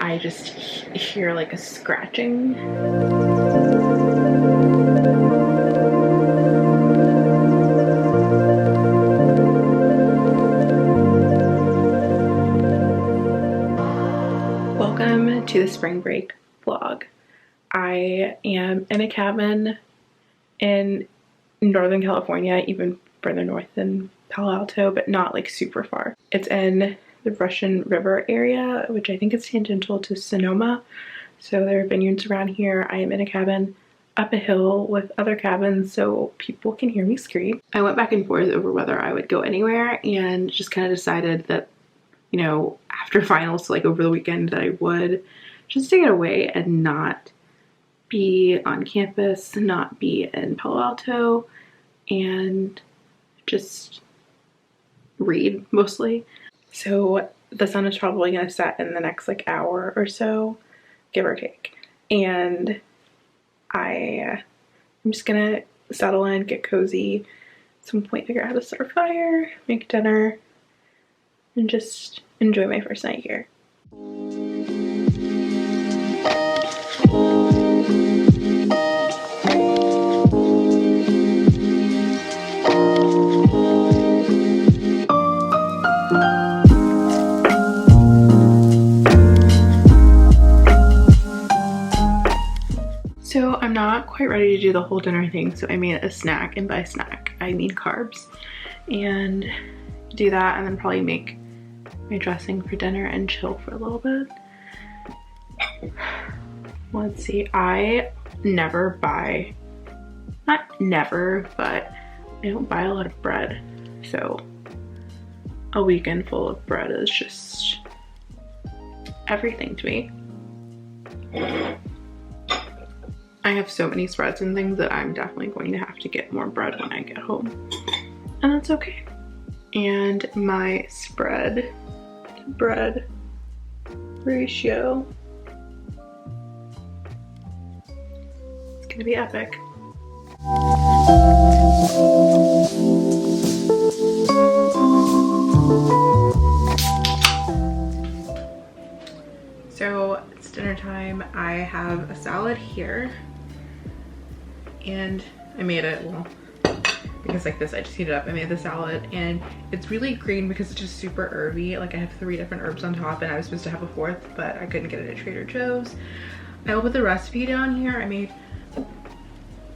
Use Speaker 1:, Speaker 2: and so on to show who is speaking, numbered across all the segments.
Speaker 1: I just hear like a scratching. Welcome to the spring break vlog. I am in a cabin in Northern California, even further north than Palo Alto, but not like super far. It's in the Russian River area, which I think is tangential to Sonoma. So there are vineyards around here. I am in a cabin up a hill with other cabins so people can hear me scream. I went back and forth over whether I would go anywhere and just kind of decided that, you know, after finals, like over the weekend, that I would just take it away and not be on campus, not be in Palo Alto, and just read mostly. So the sun is probably going to set in the next like hour or so, give or take. And I'm just going to settle in, get cozy, at some point figure out how to start a fire, make dinner, and just enjoy my first night here. So I'm not quite ready to do the whole dinner thing, so I made a snack, and by snack I mean carbs, and do that and then probably make my dressing for dinner and chill for a little bit. Let's see, I never buy, not never, but I don't buy a lot of bread, so a weekend full of bread is just everything to me. I have so many spreads and things that I'm definitely going to have to get more bread when I get home, and that's okay. And my spread to bread ratio is gonna be epic. So it's dinner time. I have a salad here, and I made it, well, because like this, I just heated up. I made the salad, and it's really green because it's just super herby. Like I have 3 different herbs on top, and I was supposed to have a 4th, but I couldn't get it at Trader Joe's. I will put the recipe down here. I made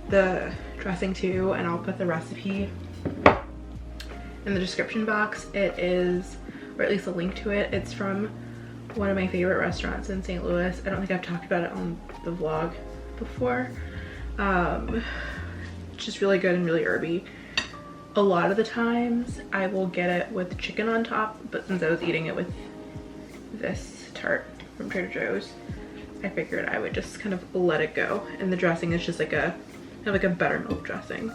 Speaker 1: the dressing too, and I'll put the recipe in the description box. It is, or at least a link to it. It's from one of my favorite restaurants in St. Louis. I don't think I've talked about it on the vlog before. It's just really good and really herby. A lot of the times I will get it with chicken on top, but since I was eating it with this tart from Trader Joe's, I figured I would just kind of let it go. And the dressing is just like a kind of like a buttermilk dressing.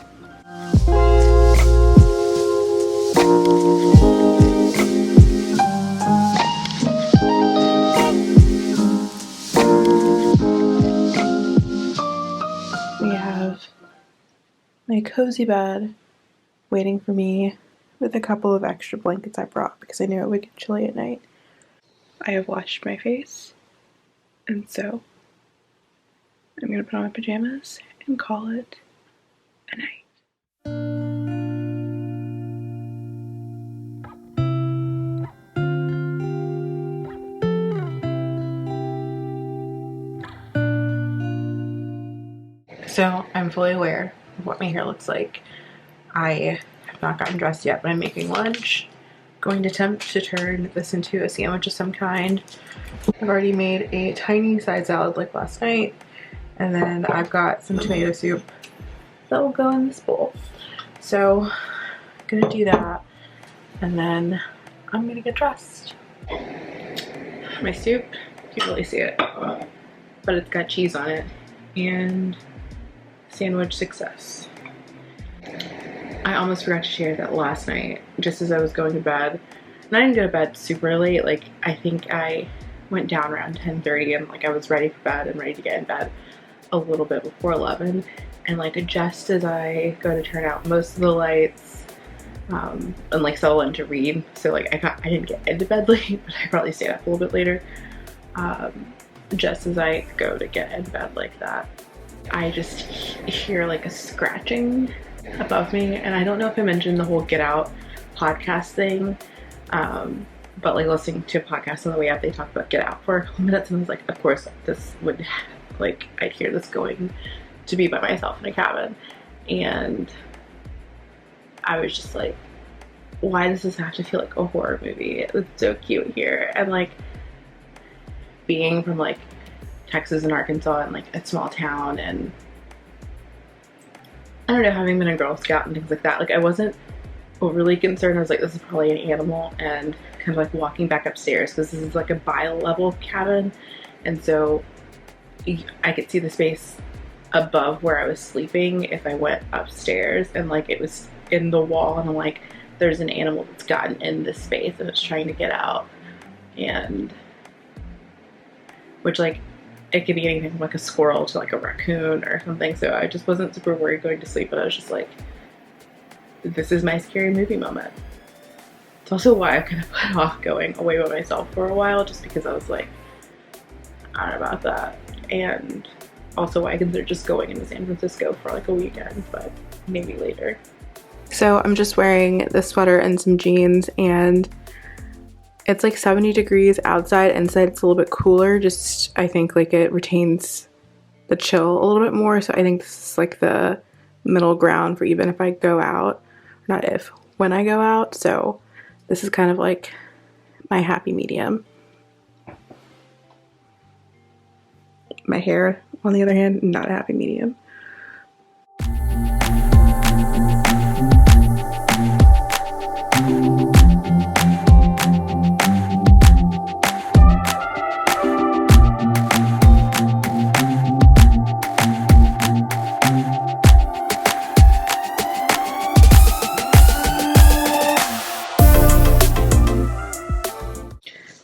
Speaker 1: We have my cozy bed waiting for me with a couple of extra blankets I brought because I knew it would get chilly at night. I have washed my face, and so I'm gonna put on my pajamas and call it a night. So I'm fully aware of what my hair looks like. I have not gotten dressed yet, but I'm making lunch. Going to attempt to turn this into a sandwich of some kind. I've already made a tiny side salad like last night, and then I've got some tomato soup that will go in this bowl. So I'm gonna do that, and then I'm gonna get dressed. My soup, you can't really see it, but it's got cheese on it, and sandwich success. I almost forgot to share that last night, just as I was going to bed, and I didn't go to bed super late. Like, I think I went down around 10:30, and like I was ready for bed and ready to get in bed a little bit before 11. And like just as I go to turn out most of the lights and like settle in to read, so like I didn't get into bed late, but I probably stayed up a little bit later. just as I go to get in bed like that, I just hear like a scratching above me. And I don't know if I mentioned the whole Get Out podcast thing, but like listening to a podcast on the way up, they talked about Get Out for a couple minutes, and I was like, of course this would, like, I'd hear this going to be by myself in a cabin. And I was just like, why does this have to feel like a horror movie? It's so cute here. And like being from like Texas and Arkansas and like a small town, and I don't know, having been a Girl Scout and things like that, like I wasn't overly concerned. I was like, this is probably an animal, and kind of like walking back upstairs because this is like a bi-level cabin, and so I could see the space above where I was sleeping if I went upstairs, and like it was in the wall, and I'm like, there's an animal that's gotten in this space and it's trying to get out. And which, like, it could be anything from like a squirrel to like a raccoon or something. So I just wasn't super worried going to sleep, but I was just like, this is my scary movie moment. It's also why I kind of put off going away by myself for a while, just because I was like, I don't know about that. And also why I considered just going into San Francisco for like a weekend, but maybe later. So I'm just wearing this sweater and some jeans, and it's like 70 degrees outside. Inside it's a little bit cooler. Just, I think like it retains the chill a little bit more. So I think this is like the middle ground for even if I go out, not if, when I go out. So this is kind of like my happy medium. My hair, on the other hand, not a happy medium.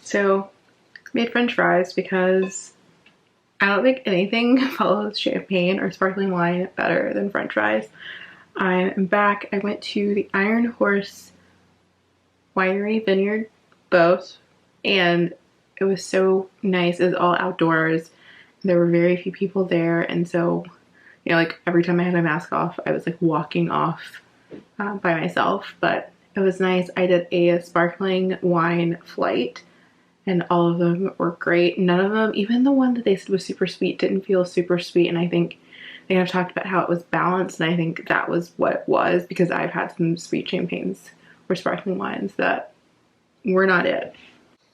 Speaker 1: So, made French fries because I don't think anything follows champagne or sparkling wine better than French fries. I'm back. I went to the Iron Horse Winery, Vineyard, both, and it was so nice. It was all outdoors. There were very few people there, and so, you know, like every time I had my mask off, I was like walking off by myself, but it was nice. I did a sparkling wine flight, and all of them were great. None of them, even the one that they said was super sweet, didn't feel super sweet. And I think they have talked about how it was balanced, and I think that was what it was, because I've had some sweet champagnes or sparkling wines that were not it.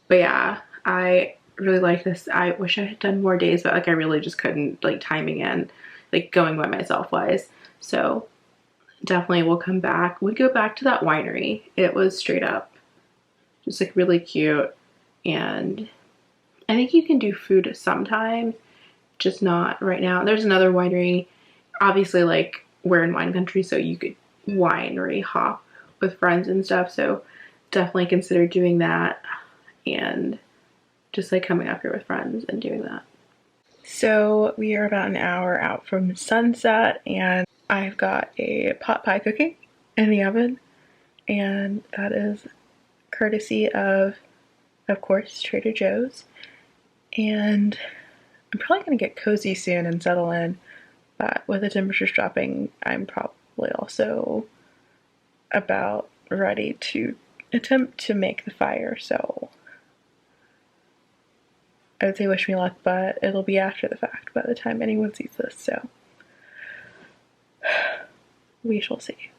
Speaker 1: But yeah, I really like this. I wish I had done more days, but like I really just couldn't, like timing in, like going by myself wise. So definitely we'll come back. We go back to that winery. It was straight up just like really cute. And I think you can do food sometimes, just not right now. There's another winery, obviously, like we're in wine country, so you could winery hop with friends and stuff. So definitely consider doing that, and just like coming up here with friends and doing that. So we are about an hour out from sunset, and I've got a pot pie cooking in the oven, and that is courtesy of course, Trader Joe's. And I'm probably going to get cozy soon and settle in, but with the temperatures dropping, I'm probably also about ready to attempt to make the fire. So I would say wish me luck, but it'll be after the fact by the time anyone sees this, so we shall see.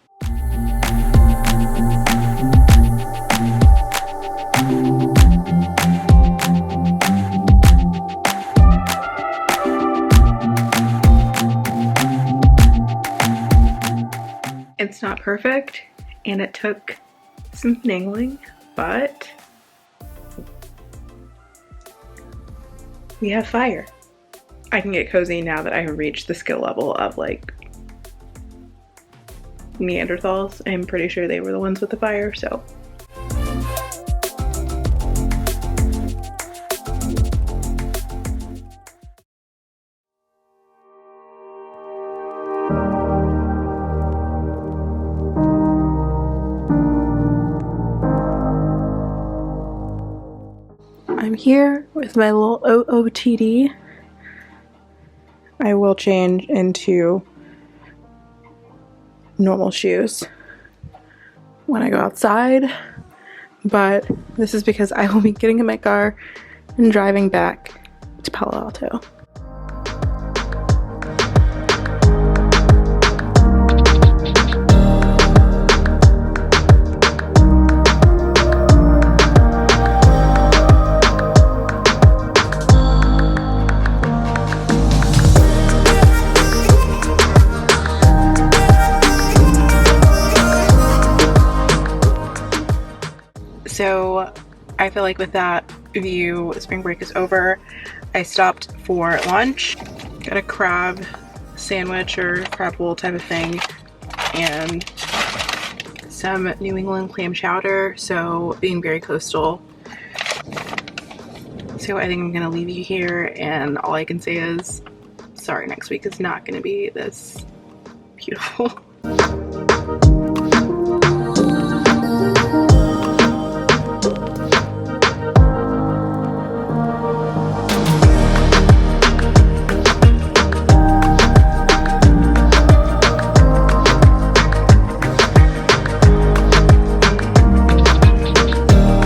Speaker 1: It's not perfect, and it took some finagling, but we have fire. I can get cozy now that I have reached the skill level of like Neanderthals. I'm pretty sure they were the ones with the fire, so. I'm I'm here with my little OOTD. I will change into normal shoes when I go outside, but this is because I will be getting in my car and driving back to Palo Alto. So I feel like with that view, spring break is over. I stopped for lunch, got a crab sandwich or crab bowl type of thing, and some New England clam chowder, so being very coastal. So I think I'm gonna leave you here, and all I can say is, sorry, next week is not gonna be this beautiful.